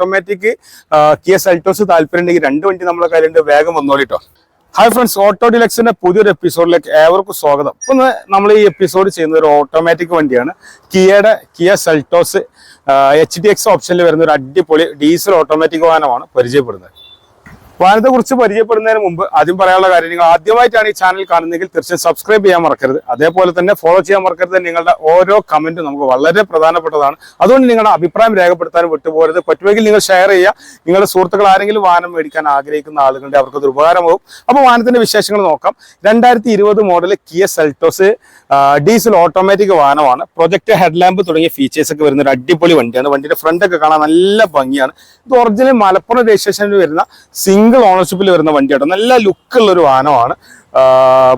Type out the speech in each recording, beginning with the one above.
Automatic Kia Seltos താല്പര്യമുണ്ടെങ്കിൽ രണ്ട് വണ്ടി നമ്മളെ കയ്യിലുണ്ട്, വേഗം വന്നോളിട്ടോ. ഹായ് ഫ്രണ്ട്സ്, ഓട്ടോ ഡിലക്സിന്റെ പുതിയൊരു എപ്പിസോഡിലേക്ക് ഏവർക്കും സ്വാഗതം. ഇപ്പൊ നമ്മൾ ഈ എപ്പിസോഡ് ചെയ്യുന്ന ഒരു ഓട്ടോമാറ്റിക് വണ്ടിയാണ്. കിയ സെൽറ്റോസ് HDX ഓപ്ഷനിൽ വരുന്ന ഒരു അടിപൊളി ഡീസൽ ഓട്ടോമാറ്റിക് വാഹനമാണ് പരിചയപ്പെടുന്നത്. വാഹനത്തെ കുറിച്ച് പരിചയപ്പെടുന്നതിന് മുമ്പ് ആദ്യം പറയാനുള്ള കാര്യം, നിങ്ങൾ ആദ്യമായിട്ടാണ് ഈ ചാനൽ കാണുന്നതെങ്കിൽ തീർച്ചയായും സബ്സ്ക്രൈബ് ചെയ്യാൻ മറക്കരുത്. അതേപോലെ തന്നെ ഫോളോ ചെയ്യാൻ മറക്കരുത്. നിങ്ങളുടെ ഓരോ കമന്റും നമുക്ക് വളരെ പ്രധാനപ്പെട്ടതാണ്. അതുകൊണ്ട് നിങ്ങളുടെ അഭിപ്രായം രേഖപ്പെടുത്താനും വിട്ടുപോകരുത്. പറ്റുമെങ്കിൽ നിങ്ങൾ ഷെയർ ചെയ്യുക. നിങ്ങളുടെ സുഹൃത്തുക്കൾ ആരെങ്കിലും വാഹനം മേടിക്കാൻ ആഗ്രഹിക്കുന്ന ആളുകളുടെ അവർക്കത് ഉപകാരമാകും. അപ്പോൾ വാഹനത്തിന്റെ വിശേഷങ്ങൾ നോക്കാം. 2020 model Kia Seltos diesel automatic വാഹനമാണ്. പ്രൊജക്ട് ഹെഡ്ലാമ്പ് തുടങ്ങിയ ഫീച്ചേഴ്സ് ഒക്കെ വരുന്ന ഒരു അടിപൊളി വണ്ടിയാണ്. വണ്ടിയുടെ ഫ്രണ്ട് ഒക്കെ കാണാൻ നല്ല ഭംഗിയാണ്. ഇത് ഒറിജിനൽ മലപ്പുറം രജിസ്ട്രേഷനിൽ വരുന്ന സിംഗിൾ ഓണർഷിപ്പിൽ വരുന്ന വണ്ടിയാണ്. നല്ല ലുക്കുള്ള ഒരു വാഹനമാണ്.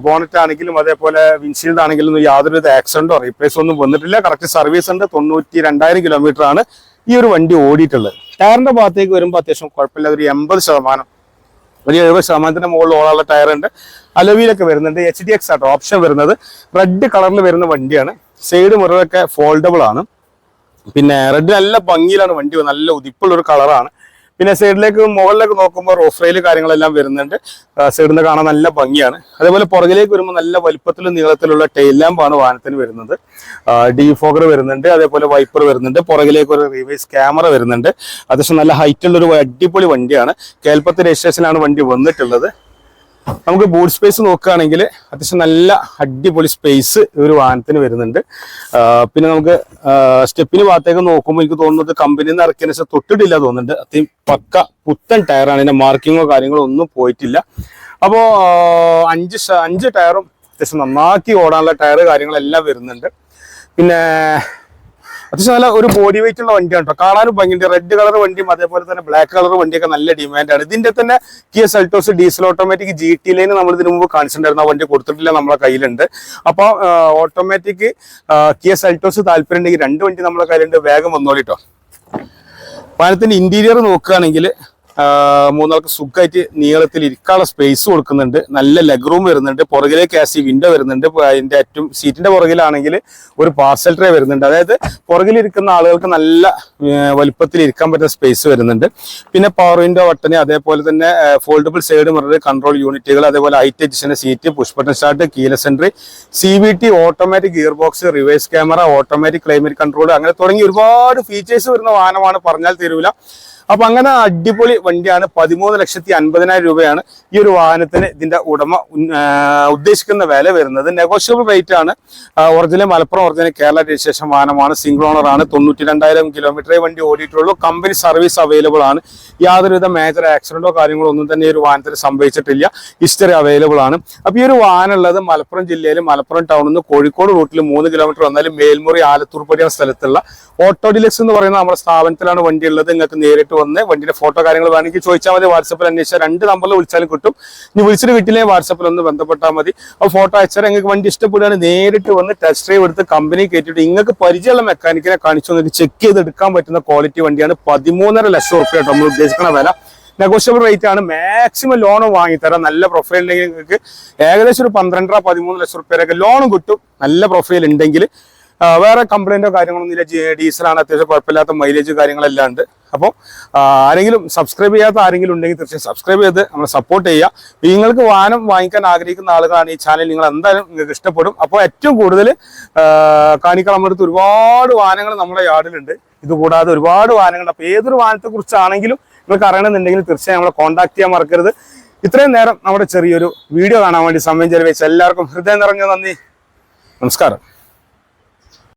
ബോണറ്റ് ആണെങ്കിലും അതേപോലെ വിൻഷീൽഡ് ആണെങ്കിലും യാതൊരുവിധ ആക്സിഡന്റോ റീപ്ലേസോ ഒന്നും വന്നിട്ടില്ല. കറക്റ്റ് സർവീസ് ഉണ്ട്. 92,000 കിലോമീറ്റർ ആണ് ഈ ഒരു വണ്ടി ഓടിയിട്ടുള്ളത്. ടയറിന്റെ ഭാഗത്തേക്ക് വരുമ്പോൾ അത്യാവശ്യം കുഴപ്പമില്ലാതെ ഒരു 80%, ഒരു 70%-ന്റെ മുകളിൽ ഓടാനുള്ള ടയർ ഉണ്ട്. അലോവിയിലൊക്കെ വരുന്നുണ്ട്. HDX ആട്ടോ ഓപ്ഷൻ വരുന്നത്. റെഡ് കളറിൽ വരുന്ന വണ്ടിയാണ്. സൈഡ് മിററൊക്കെ ഫോൾഡബിൾ ആണ്. പിന്നെ റെഡ് നല്ല ഭംഗിയിലാണ് വണ്ടി, നല്ല ഉതിപ്പുള്ള ഒരു കളറാണ്. പിന്നെ സൈഡിലേക്ക് മുകളിലേക്ക് നോക്കുമ്പോൾ റോഫ് റെയിൽ കാര്യങ്ങളെല്ലാം വരുന്നുണ്ട്. സൈഡിൽ നിന്ന് കാണാൻ നല്ല ഭംഗിയാണ്. അതേപോലെ പുറകിലേക്ക് വരുമ്പോൾ നല്ല വലുപ്പത്തിലും നീളത്തിലുള്ള ടെയിൽ ലാമ്പാണ് വാഹനത്തിന് വരുന്നത്. ഡീഫോഗർ വരുന്നുണ്ട്. അതേപോലെ വൈപ്പർ വരുന്നുണ്ട്. പുറകിലേക്ക് ഒരു റിവേഴ്സ് ക്യാമറ വരുന്നുണ്ട്. അത്യാവശ്യം നല്ല ഹൈറ്റുള്ള ഒരു അടിപൊളി വണ്ടിയാണ്. കേൽപ്പത്ത് രജിസ്ട്രേഷനിലാണ് വണ്ടി വന്നിട്ടുള്ളത്. നമുക്ക് ബൂട്ട് സ്പേസ് നോക്കുകയാണെങ്കിൽ അത്യാവശ്യം നല്ല അടിപൊളി സ്പേസ് ഒരു വാഹനത്തിന് വരുന്നുണ്ട്. പിന്നെ നമുക്ക് സ്റ്റെപ്പിന് ഭാഗത്തേക്ക് നോക്കുമ്പോൾ എനിക്ക് തോന്നുന്നത് കമ്പനിയിൽ നിന്ന് ഇറക്കിയതിന് ശേഷം തൊട്ടിട്ടില്ല തോന്നുന്നുണ്ട്. അത്രയും പക്ക പുത്തൻ ടയറാണ്. ഇതിന്റെ മാർക്കിങ്ങോ കാര്യങ്ങളോ ഒന്നും പോയിട്ടില്ല. അപ്പോൾ 5 ടയറും അത്യാവശ്യം നന്നാക്കി ഓടാനുള്ള ടയർ കാര്യങ്ങളെല്ലാം വരുന്നുണ്ട്. പിന്നെ അത്യാവശ്യം നല്ല ഒരു ബോഡി വെയിറ്റ് ഉള്ള വണ്ടിയാണ് കേട്ടോ. കാണാനും ഭംഗിയുണ്ട്. റെഡ് കളർ വണ്ടിയും അതേപോലെ തന്നെ ബ്ലാക്ക് കളർ വണ്ടിയൊക്കെ നല്ല ഡിമാൻഡാണ്. ഇതിന്റെ തന്നെ Kia Seltos diesel automatic GT line നമ്മൾ ഇതിനു മുമ്പ് കാണിച്ചിട്ടുണ്ടായിരുന്നു. ആ വണ്ടി കൊടുത്തിട്ടില്ല, നമ്മളെ കയ്യിലുണ്ട്. അപ്പോൾ ഓട്ടോമാറ്റിക് കിയ സെൽറ്റോസ് താല്പര്യമുണ്ടെങ്കിൽ രണ്ട് വണ്ടി നമ്മളെ കയ്യിലുണ്ട്, വേഗം വന്നോളിട്ടോ. വാഹനത്തിന്റെ ഇന്റീരിയർ നോക്കുകയാണെങ്കിൽ മൂന്നാൾക്ക് സുഖമായിട്ട് നീളത്തിൽ ഇരിക്കാനുള്ള സ്പേസ് കൊടുക്കുന്നുണ്ട്. നല്ല ലെഗ് റൂം വരുന്നുണ്ട്. പുറകിലേക്ക് AC വിൻഡോ വരുന്നുണ്ട്. അതിന്റെ ഏറ്റവും സീറ്റിന്റെ പുറകിലാണെങ്കിൽ ഒരു പാർസൽ ട്രേ വരുന്നുണ്ട്. അതായത് പുറകിലിരിക്കുന്ന ആളുകൾക്ക് നല്ല വലുപ്പത്തിൽ ഇരിക്കാൻ പറ്റുന്ന സ്പേസ് വരുന്നുണ്ട്. പിന്നെ പവർ വിൻഡോ ബട്ടൺ, അതേപോലെ തന്നെ ഫോൾഡബിൾ സൈഡ് മിറർ, കൺട്രോൾ യൂണിറ്റുകൾ, അതേപോലെ height adjacent seat, push button start, keyless entry, CVT, automatic gear box, reverse camera, automatic climate control, അങ്ങനെ തുടങ്ങി ഒരുപാട് ഫീച്ചേഴ്സ് വരുന്ന വാഹനമാണ്, പറഞ്ഞാൽ തീരൂല. അപ്പൊ അങ്ങനെ അടിപൊളി വണ്ടിയാണ്. 13,50,000 രൂപയാണ് ഈ ഒരു വാഹനത്തിന് ഇതിന്റെ ഉടമ ഉദ്ദേശിക്കുന്ന വില വരുന്നത്. നെഗോഷ്യബിൾ റേറ്റ് ആണ്. Original Malappuram, original Kerala registration വാഹനമാണ്. സിംഗിൾ ഓണർ ആണ്. 92,000 കിലോമീറ്ററേ വണ്ടി ഓടിയിട്ടുള്ളൂ. കമ്പനി സർവീസ് അവൈലബിൾ ആണ്. യാതൊരുവിധ മേജർ ആക്സിഡന്റോ കാര്യങ്ങളോ ഒന്നും തന്നെ ഈ ഒരു വാഹനത്തിന് സംഭവിച്ചിട്ടില്ല. ഹിസ്റ്ററി അവൈലബിൾ ആണ്. അപ്പൊ ഈ ഒരു വാഹനം ഉള്ളത് മലപ്പുറം ജില്ലയിൽ മലപ്പുറം ടൗണിൽ നിന്ന് കോഴിക്കോട് റൂട്ടിൽ 3 കിലോമീറ്റർ വന്നാലും മേൽമുറി ആലത്തൂർപ്പടി എന്ന സ്ഥലത്തുള്ള ഓട്ടോ ഡിലക്സ് എന്ന് പറയുന്ന നമ്മുടെ സ്ഥാപനത്തിലാണ് വണ്ടി ഉള്ളത്. നിങ്ങൾക്ക് നേരിട്ട് വന്ന് വണ്ടിയുടെ ഫോട്ടോ കാര്യങ്ങൾ വേണമെങ്കിൽ ചോദിച്ചാൽ മതി. വാട്സപ്പിൽ അന്വേഷിച്ചാൽ 2 നമ്പറിൽ വിളിച്ചാലും കിട്ടും. ഇനി വിളിച്ചിട്ട് കിട്ടില്ലേ വാട്സപ്പിൽ ഒന്ന് ബന്ധപ്പെട്ടാൽ മതി. അപ്പോൾ ഫോട്ടോ അയച്ചാൽ നിങ്ങൾക്ക് വണ്ടി ഇഷ്ടപ്പെടുകയാണ് നേരിട്ട് വന്ന് ടെസ്റ്റ് ഡ്രൈവ് എടുത്ത് കമ്പനി കയറ്റിയിട്ട് നിങ്ങൾക്ക് പരിചയമുള്ള മെക്കാനിക്കിനെ കാണിച്ചു നിങ്ങൾക്ക് ചെക്ക് ചെയ്ത് എടുക്കാൻ പറ്റുന്ന ക്വാളിറ്റി വണ്ടിയാണ്. 13,50,000 രൂപ നമ്മൾ ഉദ്ദേശിക്കുന്ന വില. നെഗോഷ്യബിൾ റേറ്റ് ആണ്. മാക്സിമം ലോണും വാങ്ങിത്തരാം. നല്ല പ്രൊഫൈൽ ഉണ്ടെങ്കിൽ നിങ്ങൾക്ക് ഏകദേശം ഒരു 12-13 ലക്ഷം രൂപയൊക്കെ ലോണും കിട്ടും. നല്ല പ്രൊഫൈൽ ഉണ്ടെങ്കിൽ. വേറെ കംപ്ലൈന്റോ കാര്യങ്ങളൊന്നും ഇല്ല. ഡീസലാണ്. അത്യാവശ്യം കുഴപ്പമില്ലാത്ത മൈലേജ് കാര്യങ്ങളെല്ലാം ഉണ്ട്. അപ്പോൾ ആരെങ്കിലും സബ്സ്ക്രൈബ് ചെയ്യാത്ത ആരെങ്കിലും ഉണ്ടെങ്കിൽ തീർച്ചയായും സബ്സ്ക്രൈബ് ചെയ്ത് നമ്മളെ സപ്പോർട്ട് ചെയ്യുക. നിങ്ങൾക്ക് വാഹനം വാങ്ങിക്കാൻ ആഗ്രഹിക്കുന്ന ആളുകളാണ് ഈ ചാനൽ, നിങ്ങൾ എന്തായാലും നിങ്ങൾക്ക് ഇഷ്ടപ്പെടും. അപ്പോൾ ഏറ്റവും കൂടുതൽ കാണിക്കാൻ നമ്മുടെ അടുത്ത് ഒരുപാട് വാഹനങ്ങൾ നമ്മുടെ യാർഡിലുണ്ട്. ഇതുകൂടാതെ ഒരുപാട് വാഹനങ്ങളുണ്ട്. അപ്പോൾ ഏതൊരു വാഹനത്തെ കുറിച്ചാണെങ്കിലും നിങ്ങൾക്ക് അറിയണമെന്നുണ്ടെങ്കിൽ തീർച്ചയായും നമ്മളെ കോൺടാക്ട് ചെയ്യാൻ മറക്കരുത്. ഇത്രയും നേരം നമ്മുടെ ചെറിയൊരു വീഡിയോ കാണാൻ വേണ്ടി സമയം ചെലവഴിച്ച എല്ലാവർക്കും ഹൃദയം നിറഞ്ഞ നന്ദി. നമസ്കാരം.